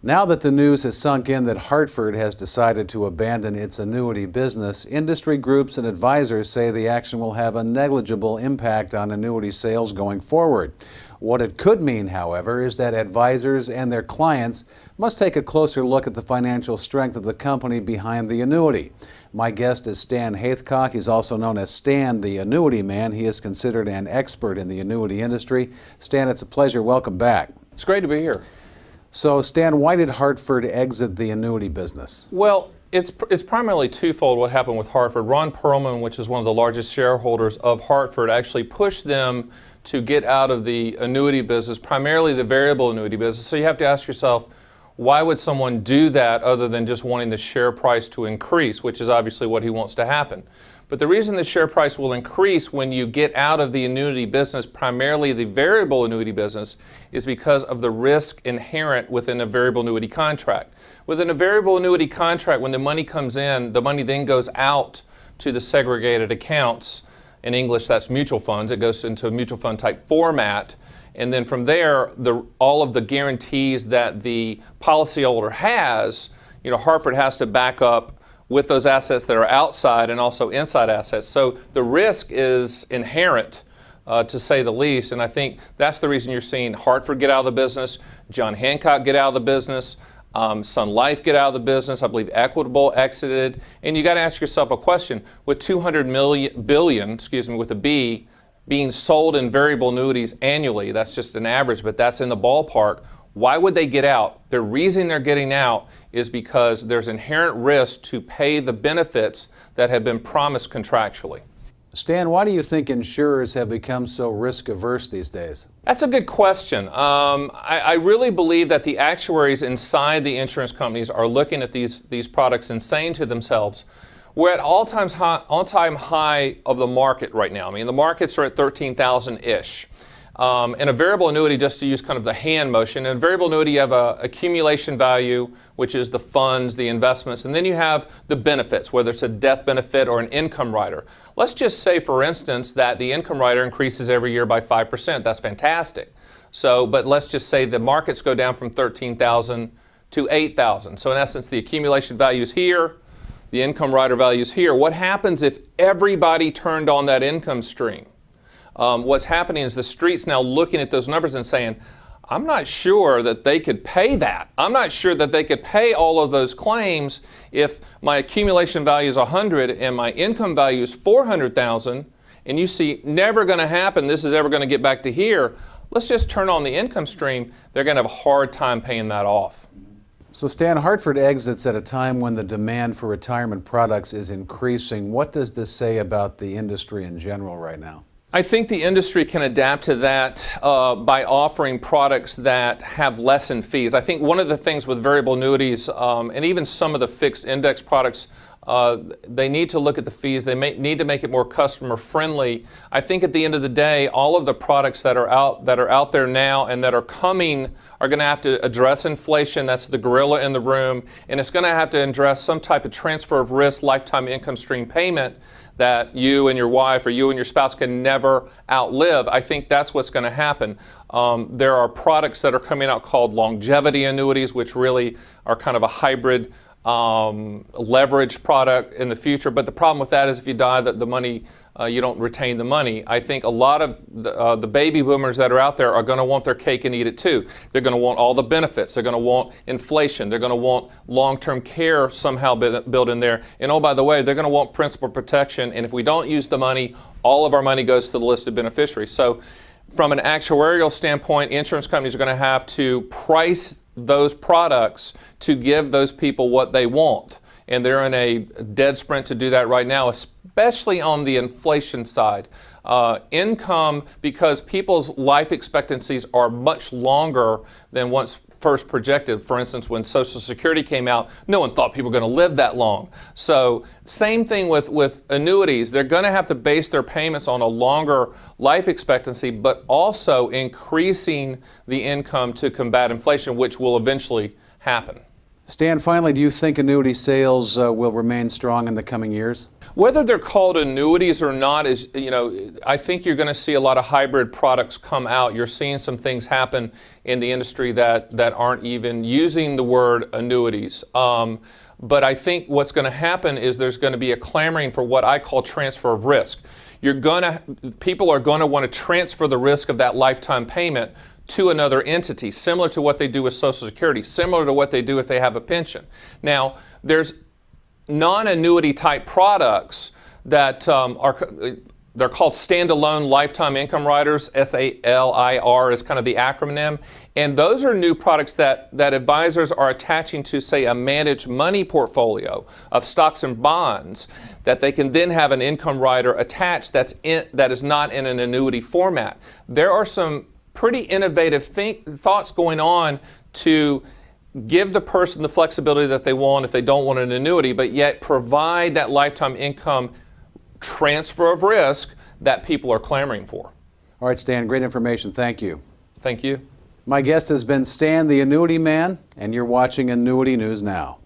Now that the news has sunk in that Hartford has decided to abandon its annuity business, industry groups and advisors say the action will have a negligible impact on annuity sales going forward. What it could mean, however, is that advisors and their clients must take a closer look at the financial strength of the company behind the annuity. My guest is Stan Haithcock. He's also known as Stan the Annuity Man. He is considered an expert in the annuity industry. Stan, it's a pleasure. Welcome back. It's great to be here. So, Stan, why did Hartford exit the annuity business? Well, it's primarily twofold what happened with Hartford. Ron Perlman, which is one of the largest shareholders of Hartford, actually pushed them to get out of the annuity business, primarily the variable annuity business. So you have to ask yourself, why would someone do that other than just wanting the share price to increase, which is obviously what he wants to happen. But the reason the share price will increase when you get out of the annuity business, primarily the variable annuity business, is because of the risk inherent within a variable annuity contract. Within a variable annuity contract, when the money comes in, the money then goes out to the segregated accounts. In English, that's mutual funds. It goes into a mutual fund type format. And then from there, all of the guarantees that the policyholder has, Hartford has to back up with those assets that are outside and also inside assets. So the risk is inherent, to say the least. And I think that's the reason you're seeing Hartford get out of the business, John Hancock get out of the business, Sun Life get out of the business. I believe Equitable exited. And you got to ask yourself a question: with 200 billion, with a B, being sold in variable annuities annually, that's just an average, but that's in the ballpark. Why would they get out? The reason they're getting out is because there's inherent risk to pay the benefits that have been promised contractually. Stan, why do you think insurers have become so risk averse these days? That's a good question. I really believe that the actuaries inside the insurance companies are looking at these products and saying to themselves, we're at all-time high of the market right now. I mean, the markets are at 13,000-ish. In a variable annuity, just to use kind of the hand motion, in a variable annuity you have a accumulation value, which is the funds, the investments, and then you have the benefits, whether it's a death benefit or an income rider. Let's just say, for instance, that the income rider increases every year by 5%. That's fantastic. But let's just say the markets go down from 13,000 to 8,000. So in essence, the accumulation value is here, the income rider value is here. What happens if everybody turned on that income stream? What's happening is the street's now looking at those numbers and saying, I'm not sure that they could pay that. I'm not sure that they could pay all of those claims if my accumulation value is 100 and my income value is 400,000, and you see, never going to happen, this is ever going to get back to here. Let's just turn on the income stream. They're going to have a hard time paying that off. So Stan, Hartford exits at a time when the demand for retirement products is increasing. What does this say about the industry in general right now? I think the industry can adapt to that by offering products that have less in fees. I think one of the things with variable annuities and even some of the fixed index products, they need to look at the fees. They need to make it more customer friendly. I think at the end of the day, all of the products that are out there now and that are coming are going to have to address inflation. That's the gorilla in the room, and it's going to have to address some type of transfer of risk, lifetime income stream payment that you and your wife or you and your spouse can never outlive. I think that's what's going to happen. There are products that are coming out called longevity annuities, which really are kind of a hybrid leverage product in the future. But the problem with that is if you die, the money, you don't retain the money. I think a lot of the baby boomers that are out there are going to want their cake and eat it too. They're going to want all the benefits. They're going to want inflation. They're going to want long-term care somehow built in there. And oh, by the way, they're going to want principal protection. And if we don't use the money, all of our money goes to the listed beneficiaries. So from an actuarial standpoint, insurance companies are going to have to price those products to give those people what they want. And they're in a dead sprint to do that right now, especially on the inflation side. Income, because people's life expectancies are much longer than once first projected. For instance, when Social Security came out, no one thought people were going to live that long. So same thing with annuities. They're going to have to base their payments on a longer life expectancy, but also increasing the income to combat inflation, which will eventually happen. Stan, finally, do you think annuity sales will remain strong in the coming years? Whether they're called annuities or not is, I think you're going to see a lot of hybrid products come out. You're seeing some things happen in the industry that aren't even using the word annuities. But I think what's going to happen is there's going to be a clamoring for what I call transfer of risk. People are going to want to transfer the risk of that lifetime payment to another entity, similar to what they do with Social Security, similar to what they do if they have a pension. Now, there's non-annuity type products that they're called standalone lifetime income riders. SALIR is kind of the acronym. And those are new products that advisors are attaching to, say, a managed money portfolio of stocks and bonds that they can then have an income rider attached that is not in an annuity format. There are some pretty innovative thoughts going on to give the person the flexibility that they want if they don't want an annuity, but yet provide that lifetime income transfer of risk that people are clamoring for. All right, Stan, great information. Thank you. Thank you. My guest has been Stan the Annuity Man, and you're watching Annuity News Now.